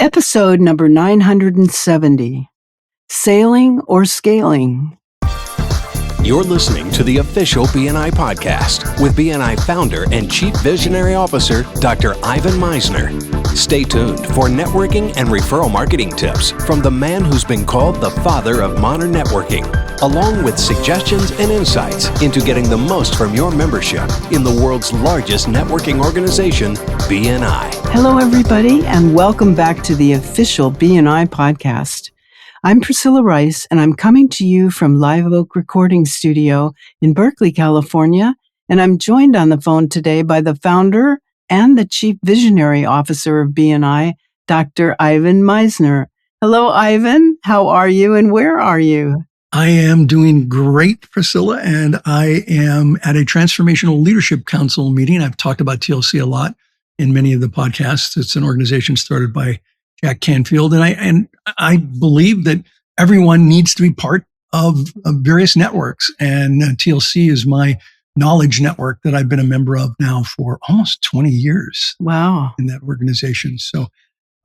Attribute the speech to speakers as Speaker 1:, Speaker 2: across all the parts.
Speaker 1: Episode number 970, Sailing or Scaling.
Speaker 2: You're listening to the official BNI podcast with BNI founder and Chief Visionary Officer, Dr. Ivan Misner. Stay tuned for networking and referral marketing tips from the man who's been called the father of modern networking, along with suggestions and insights into getting the most from your membership in the world's largest networking organization, BNI.
Speaker 1: Hello, everybody, and welcome back to the official BNI podcast. I'm Priscilla Rice, and I'm coming to you from Live Oak Recording Studio in Berkeley, California, and I'm joined on the phone today by the founder and the Chief Visionary Officer of BNI, Dr. Ivan Misner. Hello, Ivan. How are you, and where are you?
Speaker 3: I am doing great, Priscilla, and I am at a Transformational Leadership Council meeting. I've talked about TLC a lot in many of the podcasts. It's an organization started by Jack Canfield, and I believe that everyone needs to be part of various networks, and TLC is my knowledge network that I've been a member of now for almost 20 years.
Speaker 1: Wow!
Speaker 3: In that organization, so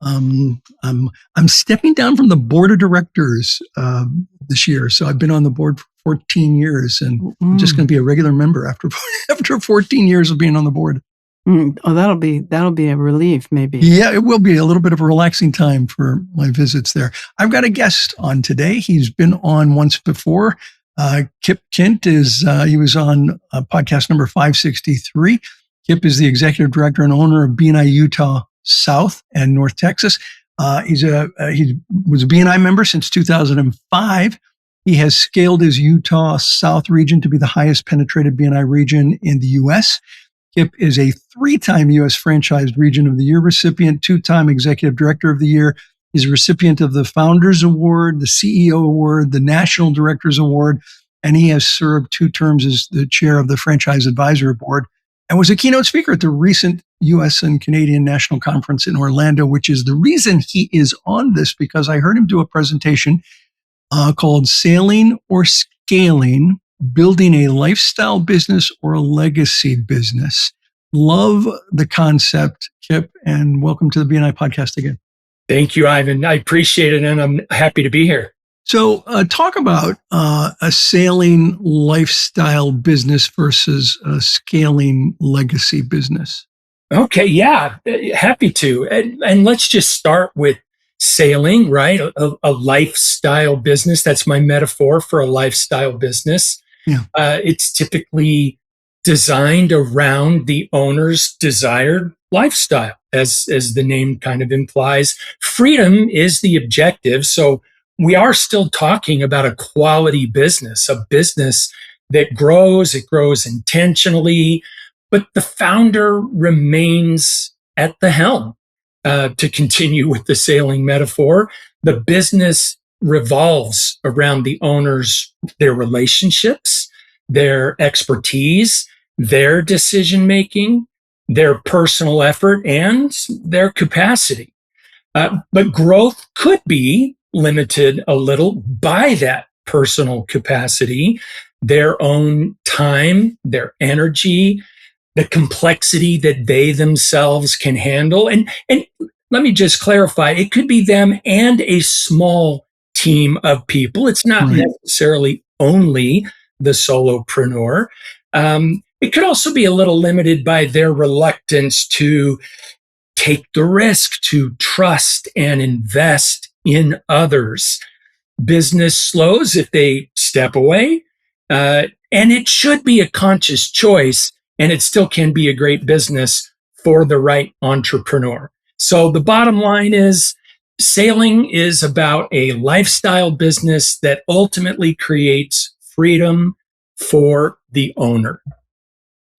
Speaker 3: I'm stepping down from the board of directors this year. So I've been on the board for 14 years, and I'm just going to be a regular member after 14 years of being on the board.
Speaker 1: Oh, that'll be a relief, maybe.
Speaker 3: Yeah, it will be a little bit of a relaxing time for my visits there. I've got a guest on today. He's been on once before. Kip Kint he was on podcast number 563. Kip is the executive director and owner of BNI Utah South and North Texas. He was a BNI member since 2005. He has scaled his Utah South region to be the highest penetrated BNI region in the U.S. Kip is a 3-time U.S. Franchised Region of the Year recipient, 2-time Executive Director of the Year. He's a recipient of the Founders Award, the CEO Award, the National Directors Award, and he has served 2 terms as the chair of the Franchise Advisory Board and was a keynote speaker at the recent U.S. and Canadian National Conference in Orlando, which is the reason he is on this, because I heard him do a presentation called Sailing or Scaling, Building a Lifestyle Business or a Legacy Business. Love the concept, Kip, and welcome to the BNI podcast again.
Speaker 4: Thank you, Ivan. I appreciate it, and I'm happy to be here.
Speaker 3: So talk about a sailing lifestyle business versus a scaling legacy business.
Speaker 4: Okay, yeah, happy to. And let's just start with sailing, right? A lifestyle business. That's my metaphor for a lifestyle business.
Speaker 3: Yeah.
Speaker 4: It's typically designed around the owner's desired lifestyle, as the name kind of implies. Freedom is the objective. So we are still talking about a quality business, a business that grows. It grows intentionally, but the founder remains at the helm. To continue with the sailing metaphor, the business revolves around the owners, their relationships, their expertise, their decision-making, their personal effort, and their capacity. But growth could be limited a little by that personal capacity, their own time, their energy, the complexity that they themselves can handle. And let me just clarify, it could be them and a small team of people. It's not necessarily only the solopreneur. It could also be a little limited by their reluctance to take the risk, to trust and invest in others. Business slows if they step away, and it should be a conscious choice, and it still can be a great business for the right entrepreneur. So the bottom line is, sailing is about a lifestyle business that ultimately creates freedom for the owner.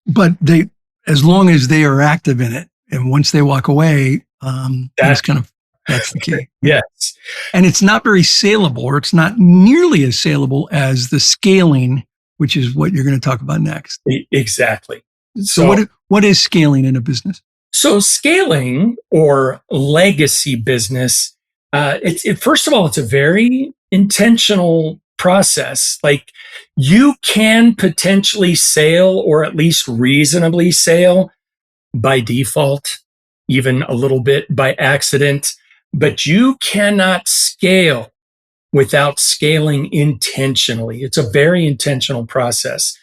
Speaker 3: But as long as they are active in it, and once they walk away, that's the key.
Speaker 4: Yes.
Speaker 3: And it's not very saleable, or it's not nearly as saleable as the scaling, which is what you're going to talk about next.
Speaker 4: Exactly.
Speaker 3: So what is scaling in a business?
Speaker 4: So scaling or legacy business, first of all, it's a very intentional process. Like, you can potentially sail, or at least reasonably sail, by default, even a little bit by accident. but you cannot scale without scaling intentionally. It's a very intentional process.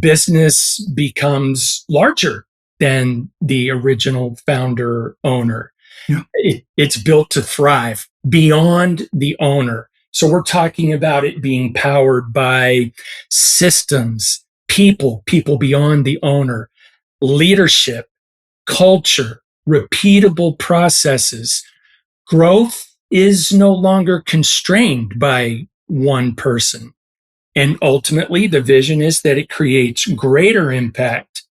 Speaker 4: Business becomes larger than the original founder owner.
Speaker 3: Yeah.
Speaker 4: It's built to thrive beyond the owner. So we're talking about it being powered by systems, people beyond the owner, leadership, culture, repeatable processes. Growth is no longer constrained by one person. And ultimately, the vision is that it creates greater impact,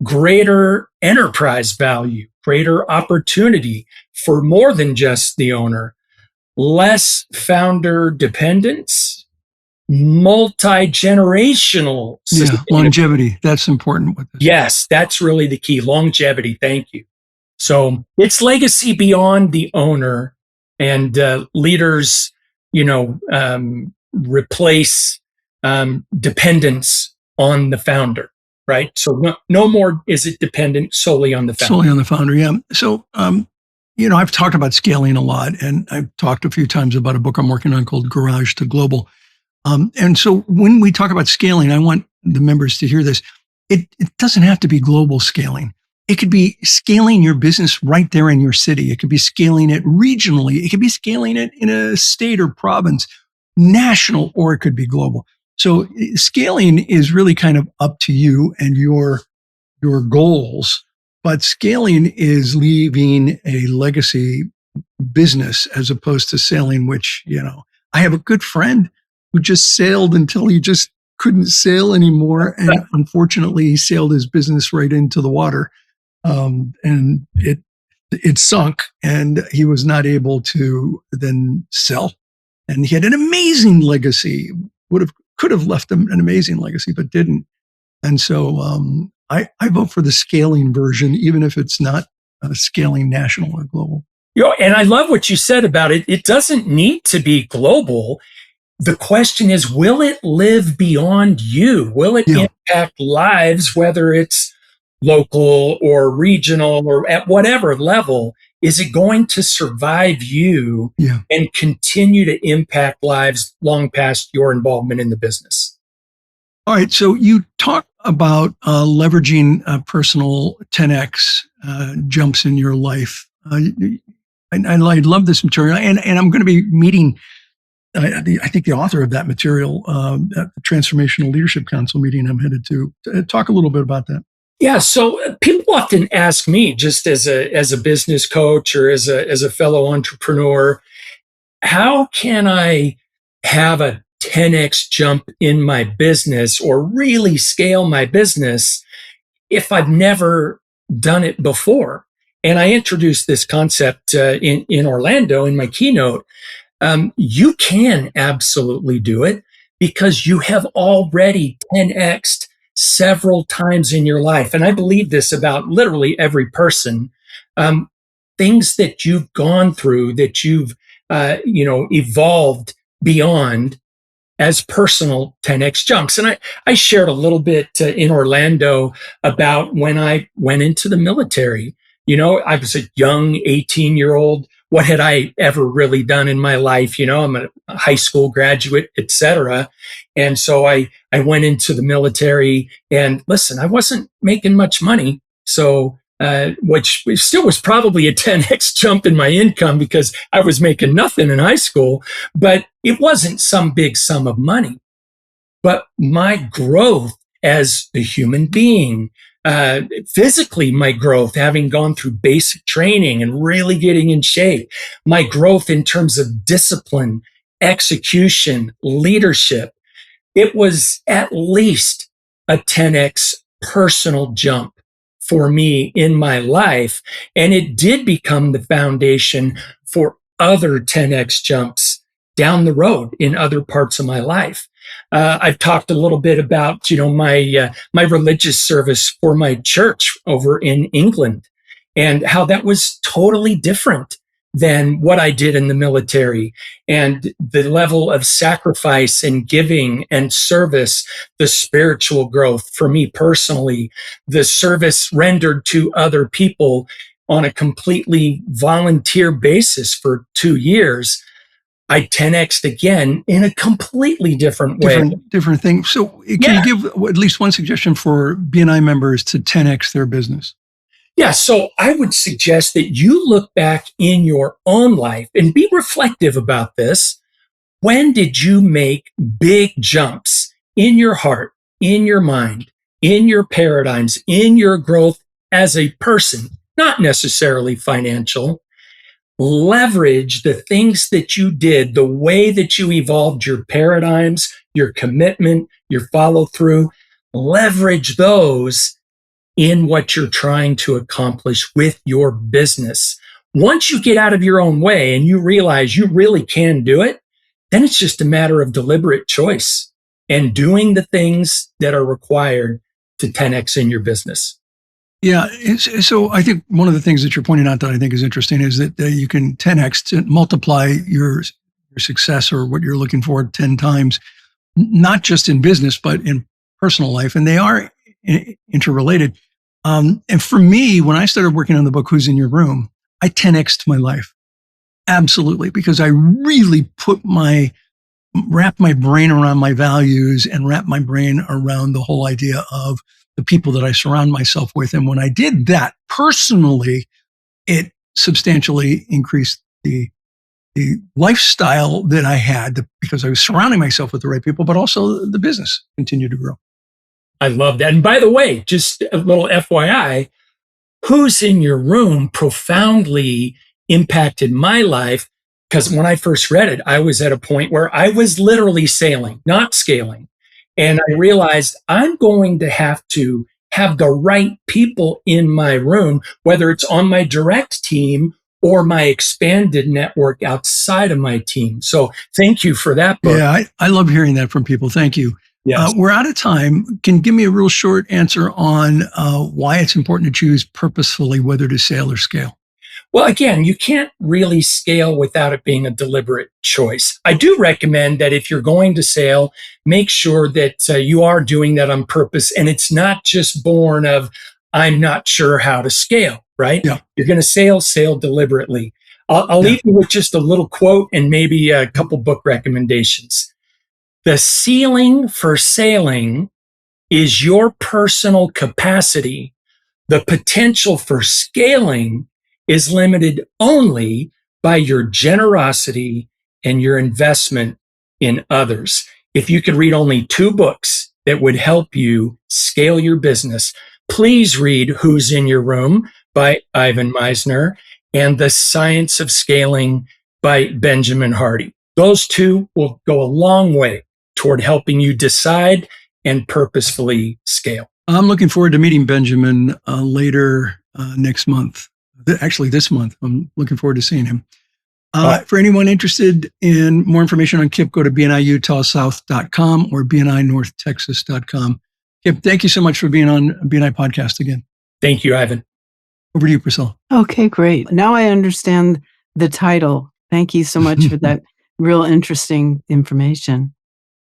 Speaker 4: greater enterprise value, greater opportunity for more than just the owner, less founder dependence, multi-generational
Speaker 3: Yeah, longevity. That's important with this.
Speaker 4: Yes, that's really the key. Longevity. Thank you. So it's legacy beyond the owner, and leaders, replace dependence on the founder, right? So no more is it dependent solely on the founder.
Speaker 3: Solely on the founder, yeah. So, I've talked about scaling a lot, and I've talked a few times about a book I'm working on called Garage to Global. And so when we talk about scaling, I want the members to hear this. It doesn't have to be global scaling. It could be scaling your business right there in your city. It could be scaling it regionally. It could be scaling it in a state or province, national, or it could be global. So scaling is really kind of up to you and your goals, but scaling is leaving a legacy business as opposed to sailing, which, I have a good friend who just sailed until he just couldn't sail anymore. And unfortunately, he sailed his business right into the water. And it sunk, and he was not able to then sell. And he had an amazing legacy, could have left him an amazing legacy, but didn't. And so I vote for the scaling version, even if it's not scaling national or global.
Speaker 4: And I love what you said about it. It doesn't need to be global. The question is, will it live beyond you? Will it impact lives, whether it's local or regional or at whatever level? Is it going to survive you and continue to impact lives long past your involvement in the business?
Speaker 3: All right. So you talk about leveraging personal 10X jumps in your life. I love this material. And I'm going to be meeting, I think, the author of that material at the Transformational Leadership Council meeting I'm headed to. Talk a little bit about that.
Speaker 4: Yeah, so people often ask me, just as a business coach or as a fellow entrepreneur, how can I have a 10x jump in my business or really scale my business if I've never done it before? And I introduced this concept in Orlando in my keynote. You can absolutely do it because you have already 10x'd several times in your life. And I believe this about literally every person. Things that you've gone through, that you've, evolved beyond as personal 10x jumps. And I shared a little bit in Orlando about when I went into the military. I was a young 18-year-old. What had I ever really done in my life? I'm a high school graduate, et cetera. And so I went into the military, and listen, I wasn't making much money. So, which still was probably a 10x jump in my income because I was making nothing in high school, but it wasn't some big sum of money. But my growth as a human being, physically, my growth, having gone through basic training and really getting in shape, my growth in terms of discipline, execution, leadership, it was at least a 10x personal jump for me in my life. And it did become the foundation for other 10x jumps down the road in other parts of my life. I've talked a little bit about, my religious service for my church over in England and how that was totally different than what I did in the military, and the level of sacrifice and giving and service, the spiritual growth for me personally, the service rendered to other people on a completely volunteer basis for 2 years, I 10x'd again in a completely different way.
Speaker 3: Different thing. So can you give at least one suggestion for BNI members to 10x their business?
Speaker 4: Yeah, so I would suggest that you look back in your own life and be reflective about this. When did you make big jumps in your heart, in your mind, in your paradigms, in your growth as a person, not necessarily financial? Leverage the things that you did, the way that you evolved your paradigms, your commitment, your follow through, leverage those in what you're trying to accomplish with your business. Once you get out of your own way and you realize you really can do it, then it's just a matter of deliberate choice and doing the things that are required to 10x in your business.
Speaker 3: Yeah. So I think one of the things that you're pointing out that I think is interesting is that you can 10x to multiply your success or what you're looking for 10 times, not just in business, but in personal life. And they are interrelated. And for me, when I started working on the book, Who's in Your Room, I 10x'd my life. Absolutely. Because I really wrap my brain around my values and wrap my brain around the whole idea of the people that I surround myself with. And when I did that personally, it substantially increased the lifestyle that I had because I was surrounding myself with the right people, but also the business continued to grow.
Speaker 4: I love that. And by the way, just a little FYI, Who's in Your Room profoundly impacted my life because when I first read it, I was at a point where I was literally sailing, not scaling. And I realized I'm going to have the right people in my room, whether it's on my direct team or my expanded network outside of my team. So thank you for that book.
Speaker 3: Yeah, I love hearing that from people. Thank you.
Speaker 4: Yes.
Speaker 3: We're out of time. Can you give me a real short answer on why it's important to choose purposefully whether to sail or scale?
Speaker 4: Well, again, you can't really scale without it being a deliberate choice. I do recommend that if you're going to sail, make sure that you are doing that on purpose. And it's not just born of, I'm not sure how to scale, right?
Speaker 3: Yeah.
Speaker 4: You're going to sail deliberately. I'll leave you with just a little quote and maybe a couple book recommendations. The ceiling for sailing is your personal capacity. The potential for scaling is limited only by your generosity and your investment in others. If you could read only 2 books that would help you scale your business, please read Who's in Your Room by Ivan Misner and The Science of Scaling by Benjamin Hardy. Those 2 will go a long way toward helping you decide and purposefully scale.
Speaker 3: I'm looking forward to meeting Benjamin later next month. Actually, this month. I'm looking forward to seeing him. For anyone interested in more information on Kip, go to bniutahsouth.com or bninorthtexas.com. Kip, thank you so much for being on BNI Podcast again.
Speaker 4: Thank you, Ivan.
Speaker 3: Over to you, Priscilla.
Speaker 1: Okay, great. Now I understand the title. Thank you so much for that real interesting information.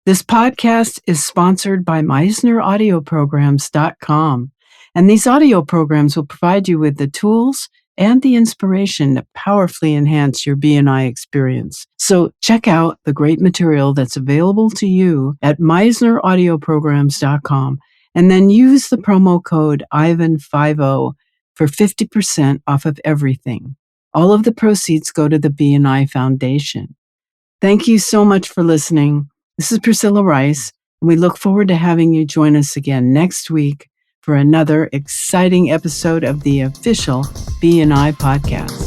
Speaker 1: This podcast is sponsored by MeisnerAudioPrograms.com. And these audio programs will provide you with the tools and the inspiration to powerfully enhance your BNI experience. So check out the great material that's available to you at MeisnerAudioPrograms.com and then use the promo code IVAN50 for 50% off of everything. All of the proceeds go to the BNI Foundation. Thank you so much for listening. This is Priscilla Rice, and we look forward to having you join us again next week for another exciting episode of the official BNI podcast.